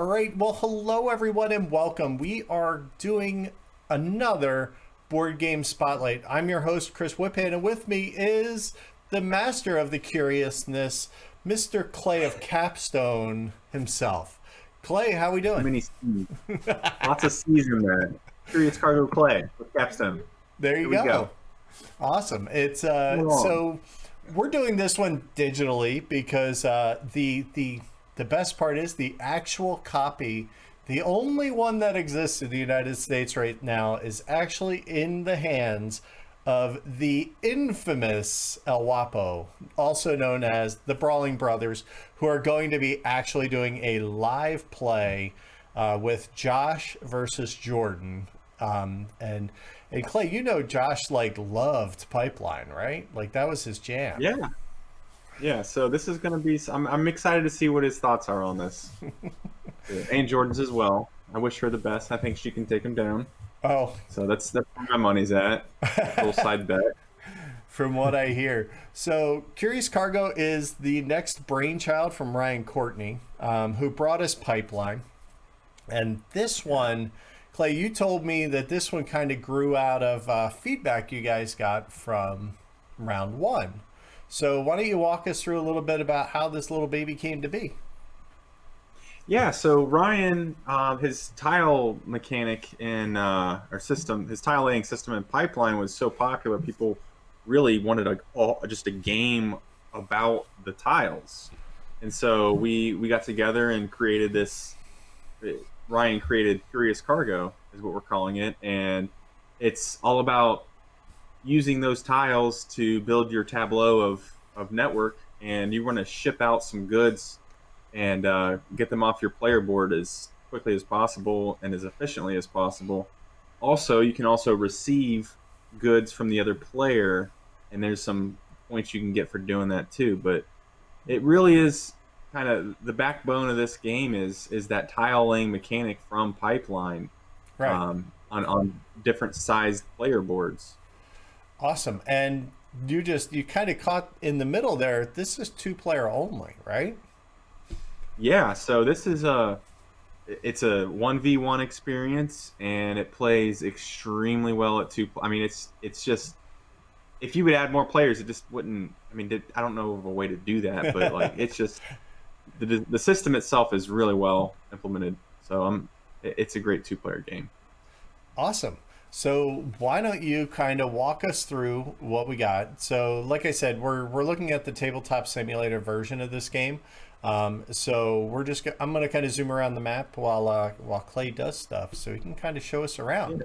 right. Well, hello, everyone, and welcome. We are doing another board game spotlight. I'm your host, Chris Whipham, and with me is the master of the curiousness, Mr. Clay of Capstone himself. Clay, how we Too doing? many C's. Lots of C's in there. Curious Cargo Clay with Capstone. There you Here we go. go. Awesome. It's Come along. so we're doing this one digitally because the best part is the actual copy. The only one that exists in the United States right now is actually in the hands of the infamous El Wapo, also known as the Brawling Brothers, who are going to be actually doing a live play with Josh versus Jordan. And Clay, you know Josh loved Pipeline, right? Like that was his jam. Yeah. Yeah. So this is going to be. I'm excited to see what his thoughts are on this. And Jordan's as well. I wish her the best. I think she can take him down. Oh, So that's where my money's at. Little side bet. from what I hear. So, Curious Cargo is the next brainchild from Ryan Courtney, who brought us Pipeline. And this one, Clay, you told me that this one kind of grew out of feedback you guys got from round one. So, why don't you walk us through a little bit about how this little baby came to be? Yeah, so Ryan, his tile mechanic in our system, his tile laying system in Pipeline was so popular, people really wanted just a game about the tiles, and so we got together and created this. Ryan created Curious Cargo, is what we're calling it, and it's all about using those tiles to build your tableau of network, and you want to ship out some goods and get them off your player board as quickly as possible and as efficiently as possible. Also, you can also receive goods from the other player, and there's some points you can get for doing that too. But it really is kind of the backbone of this game is that tile laying mechanic from Pipeline Right. on different sized player boards. Awesome. And you kind of caught in the middle there. This is two-player only, right? Yeah, so this is it's a 1v1 experience, and it plays extremely well at two. I mean, it's just if you would add more players, it just wouldn't. I mean, I don't know of a way to do that, but like it's just the system itself is really well implemented. So it's a great two-player game. Awesome. So why don't you kind of walk us through what we got? So, like I said, we're looking at the tabletop simulator version of this game. So I'm gonna kind of zoom around the map while Clay does stuff, so he can kind of show us around.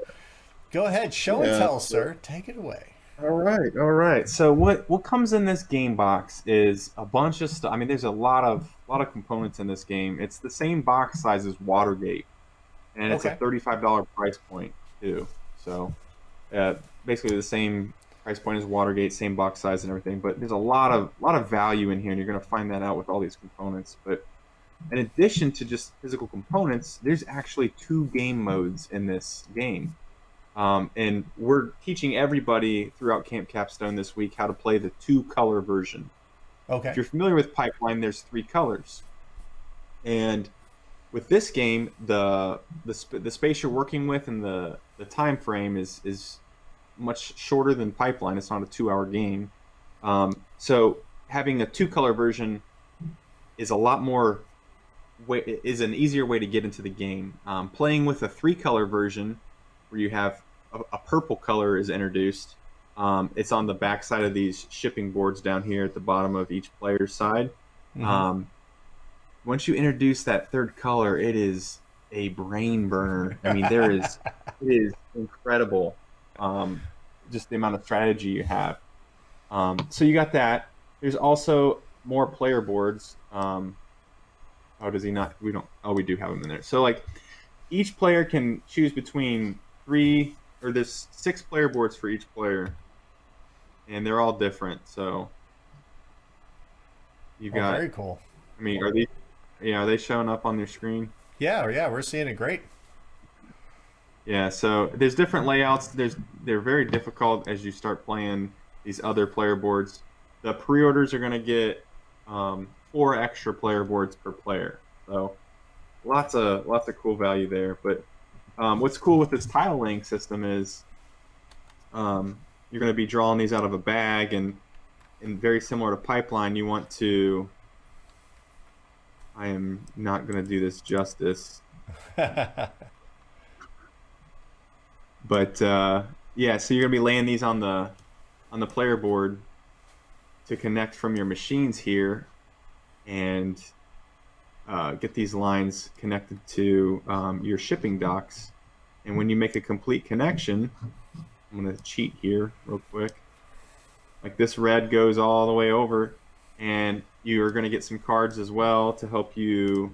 Go ahead, show and Yeah. tell, sir. Take it away. All right, all right. So what comes in this game box is a bunch of stuff. I mean, there's a lot of components in this game. It's the same box size as Watergate, and it's a Okay. $35 price point too. So uh, basically the same price point as Watergate, same box size and everything. But there's a lot of value in here, and you're going to find that out with all these components. But in addition to just physical components, there's actually two game modes in this game. And we're teaching everybody throughout Camp Capstone this week how to play the two color version. If Okay. you're familiar with Pipeline, there's three colors. And with this game, the space you're working with and the time frame is much shorter than Pipeline. It's not a 2 hour game. So having a two color version is a lot more is an easier way to get into the game. Playing with a three color version, where you have a purple color is introduced. It's on the back side of these shipping boards down here at the bottom of each player's side. Mm-hmm. Um, Once you introduce that third color, it is a brain burner. I mean, it is incredible. Um, just the amount of strategy you have. So you got that. There's also more player boards. Oh, does he not? We don't. Oh, we do have them in there. So like, each player can choose between three, or there's six player boards for each player, and they're all different. So you Oh, got. very cool. I mean, are these? Yeah, are they showing up on your screen? Yeah, yeah, we're seeing it great. Yeah, so there's different layouts. They're very difficult as you start playing these other player boards. The pre-orders are going to get four extra player boards per player. So lots of cool value there. But what's cool with this tile laying system is you're going to be drawing these out of a bag, and very similar to pipeline, you want to. I am not going to do this justice, but yeah. So you're going to be laying these on the player board to connect from your machines here, and get these lines connected to your shipping docks. And when you make a complete connection, I'm going to cheat here real quick. Like this red goes all the way over, and you're going to get some cards as well to help you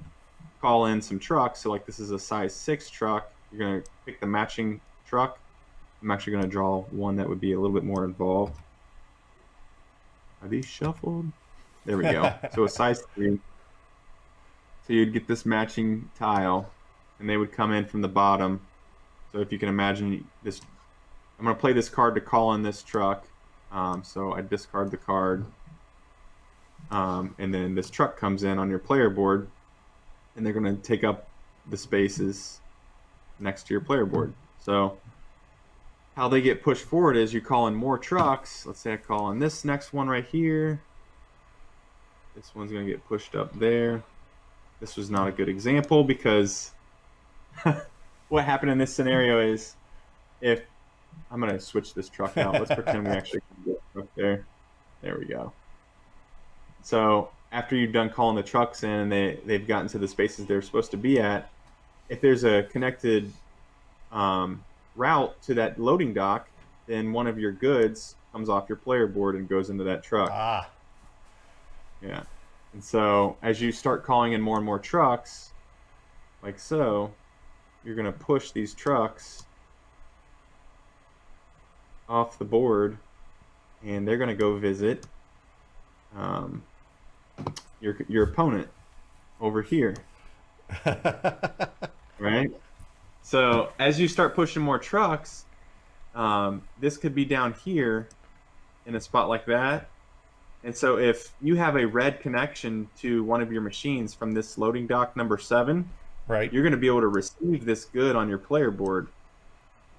call in some trucks. So like this is a size 6 truck. You're going to pick the matching truck. I'm actually going to draw one that would be a little bit more involved. Are these shuffled? There we go. So a size 3. So you'd get this matching tile, and they would come in from the bottom. So if you can imagine this, I'm going to play this card to call in this truck. So I discard the card, and then this truck comes in on your player board, and they're going to take up the spaces next to your player board. So how they get pushed forward is you call in more trucks. Let's say I call in this next one right here. This one's going to get pushed up there. This was not a good example because what happened in this scenario is if I'm going to switch this truck out. Let's pretend we actually can get a truck there. There we go. So after you've done calling the trucks in and they've gotten to the spaces they're supposed to be at, if there's a connected route to that loading dock, then one of your goods comes off your player board and goes into that truck. Ah. Yeah. And so as you start calling in more and more trucks, like so, you're going to push these trucks off the board, and they're going to go visit your opponent over here. Right? So as you start pushing more trucks, this could be down here in a spot like that. And so if you have a red connection to one of your machines from this loading dock number 7, Right. you're going to be able to receive this good on your player board.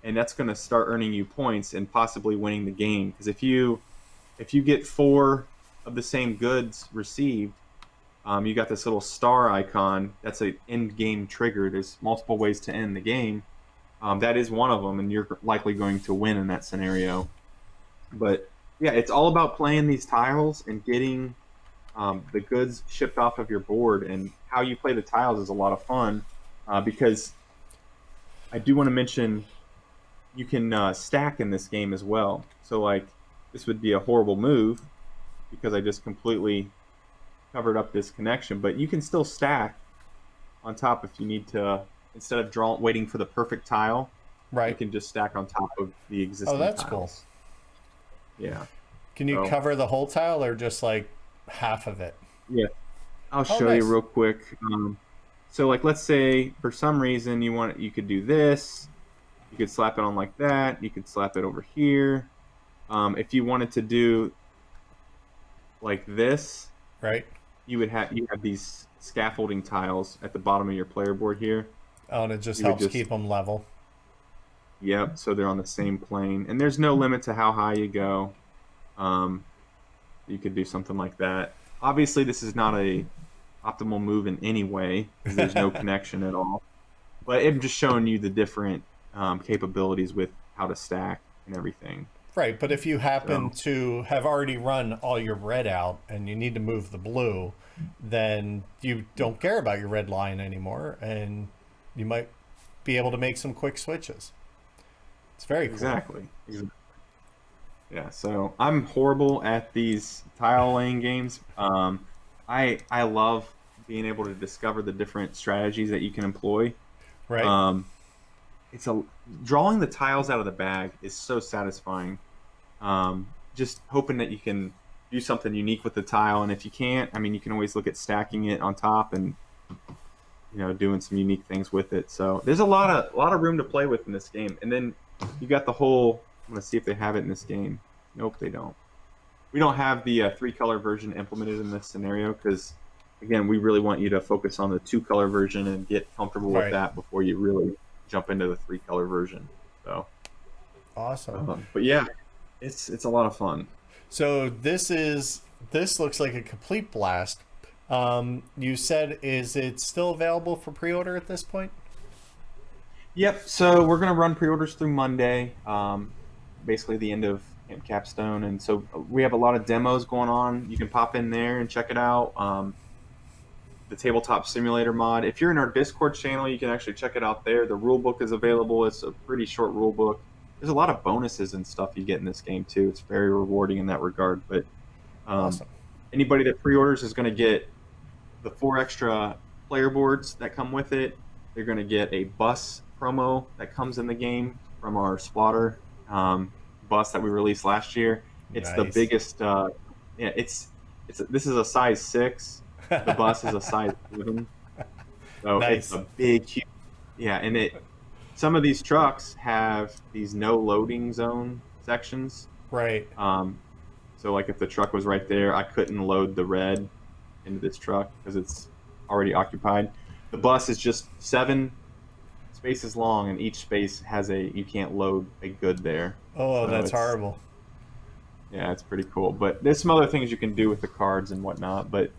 And that's going to start earning you points and possibly winning the game. Because if you get 4 of the same goods received, you got this little star icon. That's an end game trigger. There's multiple ways to end the game. That is one of them, and you're likely going to win in that scenario. But yeah, it's all about playing these tiles and getting the goods shipped off of your board. And how you play the tiles is a lot of fun because I do want to mention you can stack in this game as well. So like this would be a horrible move because I just completely covered up this connection, but you can still stack on top if you need to. Instead of waiting for the perfect tile, Right. you can just stack on top of the existing Oh, that's tiles. cool. Yeah. Can you So- cover the whole tile or just like half of it? Yeah. I'll show nice. you real quick. So like let's say for some reason you could do this. You could slap it on like that. You could slap it over here. If you wanted to do like this, Right. you have these scaffolding tiles at the bottom of your player board here. Oh, and it just You would helps just- keep them level. Yep, so they're on the same plane, and there's no limit to how high you go. You could do something like that. Obviously, this is not a optimal move in any way because there's no connection at all. But I'm just showing you the different capabilities with how to stack and everything. Right, but if you happen to have already run all your red out and you need to move the blue, then you don't care about your red line anymore, and you might be able to make some quick switches. It's very cool. Exactly. Yeah, so I'm horrible at these tile laying games. I love being able to discover the different strategies that you can employ. Right. Drawing the tiles out of the bag is so satisfying. Just hoping that you can do something unique with the tile, and if you can't, I mean, you can always look at stacking it on top and doing some unique things with it. So there's a lot of room to play with in this game. And then you got the whole. I'm gonna see if they have it in this game. Nope, they don't. We don't have the 3-color version implemented in this scenario because again, we really want you to focus on the 2-color version and get comfortable with Right. that before you really jump into the 3-color version. So, Awesome. but yeah, it's a lot of fun. So this looks like a complete blast. You said, is it still available for pre-order at this point? Yep. So we're gonna run pre-orders through Monday, basically the end of Camp Capstone, and so we have a lot of demos going on. You can pop in there and check it out. The tabletop simulator mod. If you're in our Discord channel, you can actually check it out there. The rule book is available. It's a pretty short rule book. There's a lot of bonuses and stuff you get in this game too. It's very rewarding in that regard. But um, Awesome. anybody that pre-orders is going to get the 4 extra player boards that come with it. They're going to get a bus promo that comes in the game from our Splatter bus that we released last year. It's the Nice. biggest. Yeah, this is a size 6. The bus is a size 7, so it's Nice. a big, huge. Yeah, and some of these trucks have these no loading zone sections. Right. So like if the truck was right there, I couldn't load the red into this truck because it's already occupied. The bus is just 7 spaces long, and each space has you can't load a good there. Oh, So that's horrible. Yeah, it's pretty cool. But there's some other things you can do with the cards and whatnot. But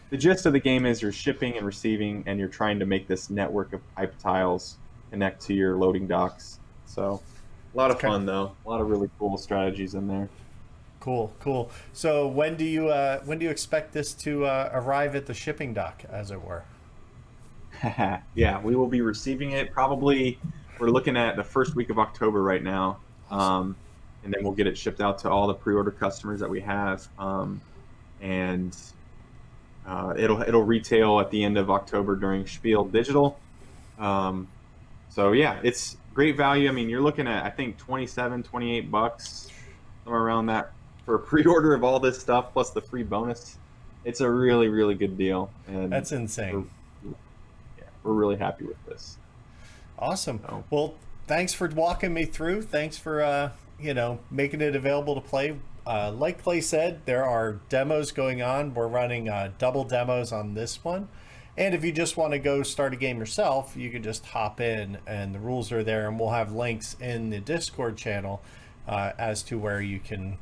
the gist of the game is you're shipping and receiving, and you're trying to make this network of pipe tiles connect to your loading docks. So a lot of Okay. fun, though. A lot of really cool strategies in there. Cool, cool. So when do you expect this to arrive at the shipping dock, as it were? Yeah, we will be receiving it probably. We're looking at the first week of October right now, and then we'll get it shipped out to all the pre-order customers that we have, and it'll retail at the end of October during Spiel Digital. So yeah, it's great value. I mean, you're looking at I think 27, 28 bucks, somewhere around that for a pre-order of all this stuff plus the free bonus. It's a really, really good deal, and That's insane. we're really happy with this. Awesome. So, Well, thanks for walking me through. Thanks for making it available to play. Like Clay said, there are demos going on. We're running double demos on this one. And if you just want to go start a game yourself, you can just hop in, and the rules are there. And we'll have links in the Discord channel as to where you can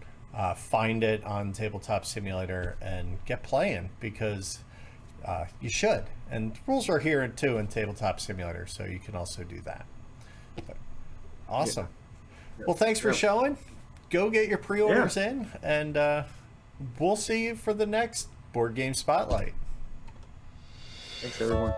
find it on Tabletop Simulator and get playing, because you should. And rules are here too in Tabletop Simulator, so you can also do that. But, awesome. Yeah. Well, thanks for Yep. showing. Go get your pre-orders in, and we'll see you for the next Board Game Spotlight. Thanks, everyone.